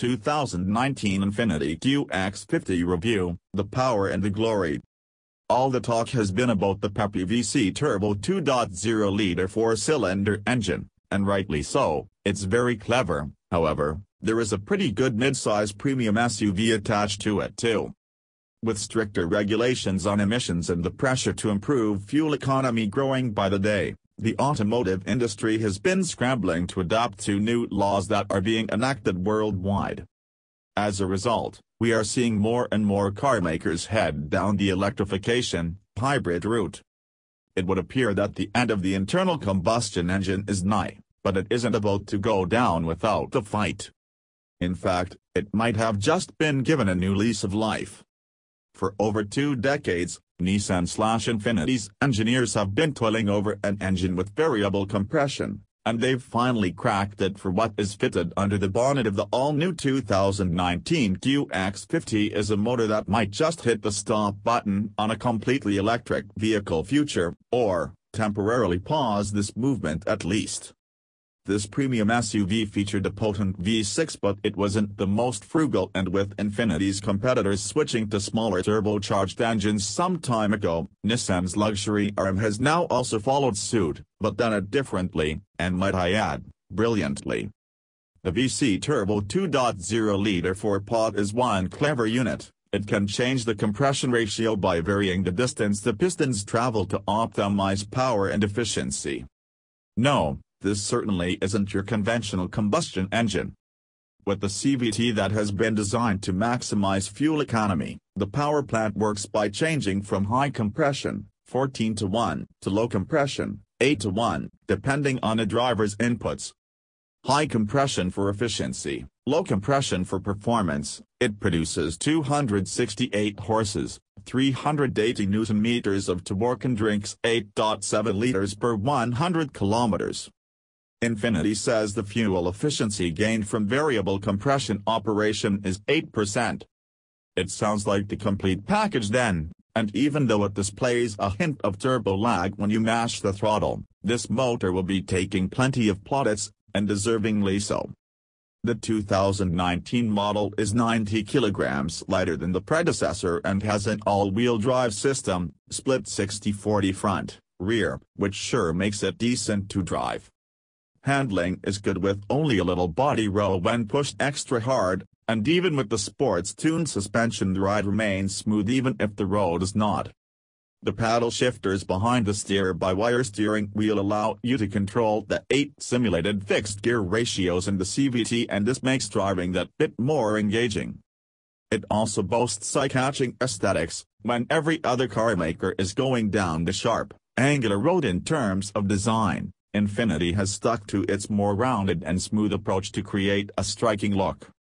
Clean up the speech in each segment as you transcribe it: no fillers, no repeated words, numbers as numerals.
2019 Infiniti QX50 review, the power and the glory. All the talk has been about the peppy VC turbo 2.0-liter four-cylinder engine, and rightly so. It's very clever. However, there is a pretty good mid-size premium SUV attached to it too. With stricter regulations on emissions and the pressure to improve fuel economy growing by the day, the automotive industry has been scrambling to adapt to new laws that are being enacted worldwide. As a result, we are seeing more and more car makers head down the electrification, hybrid route. It would appear that the end of the internal combustion engine is nigh, but it isn't about to go down without a fight. In fact, it might have just been given a new lease of life. For over 2 decades, Nissan/Infiniti's engineers have been toiling over an engine with variable compression, and they've finally cracked it for what is fitted under the bonnet of the all-new 2019 QX50 is a motor that might just hit the stop button on a completely electric vehicle future, or temporarily pause this movement at least. This premium SUV featured a potent V6, but it wasn't the most frugal, and with Infiniti's competitors switching to smaller turbocharged engines some time ago, Nissan's luxury arm has now also followed suit, but done it differently, and might I add, brilliantly. The VC Turbo 2.0-liter 4-pot is one clever unit. It can change the compression ratio by varying the distance the pistons travel to optimize power and efficiency. No, this certainly isn't your conventional combustion engine. With the CVT that has been designed to maximize fuel economy, the power plant works by changing from high compression, 14:1, to low compression, 8:1, depending on a driver's inputs. High compression for efficiency, low compression for performance. It produces 268 horses, 380 Nm of torque and drinks 8.7 liters per 100 kilometers. Infiniti says the fuel efficiency gained from variable compression operation is 8%. It sounds like the complete package then, and even though it displays a hint of turbo lag when you mash the throttle, this motor will be taking plenty of plaudits, and deservingly so. The 2019 model is 90 kilograms lighter than the predecessor and has an all-wheel drive system, split 60/40 front, rear, which sure makes it decent to drive. Handling is good with only a little body roll when pushed extra hard, and even with the sports-tuned suspension the ride remains smooth even if the road is not. The paddle shifters behind the steer-by-wire steering wheel allow you to control the 8 simulated fixed gear ratios in the CVT, and this makes driving that bit more engaging. It also boasts eye-catching aesthetics, when every other car maker is going down the sharp, angular road in terms of design. Infiniti has stuck to its more rounded and smooth approach to create a striking look.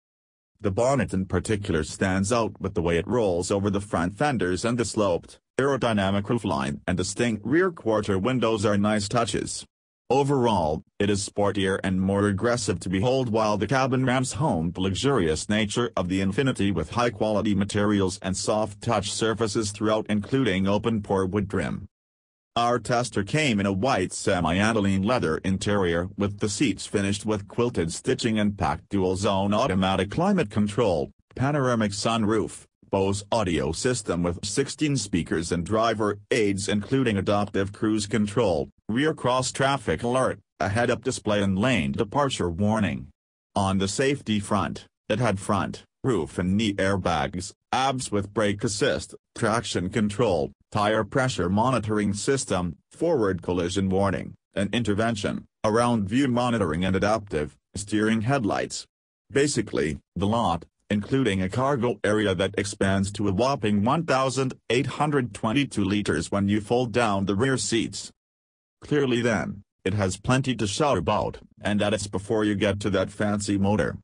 The bonnet in particular stands out with the way it rolls over the front fenders, and the sloped, aerodynamic roofline and distinct rear quarter windows are nice touches. Overall, it is sportier and more aggressive to behold, while the cabin rams home the luxurious nature of the Infiniti with high-quality materials and soft-touch surfaces throughout, including open-pore wood trim. Our tester came in a white semi-aniline leather interior with the seats finished with quilted stitching and packed dual-zone automatic climate control, panoramic sunroof, Bose audio system with 16 speakers and driver aids including adaptive cruise control, rear cross-traffic alert, a head-up display and lane departure warning. On the safety front, it had front, roof and knee airbags, ABS with brake assist, traction control, tire pressure monitoring system, forward collision warning, and intervention, around view monitoring and adaptive steering headlights. Basically, the lot, including a cargo area that expands to a whopping 1,822 liters when you fold down the rear seats. Clearly then, it has plenty to shout about, and that it's before you get to that fancy motor.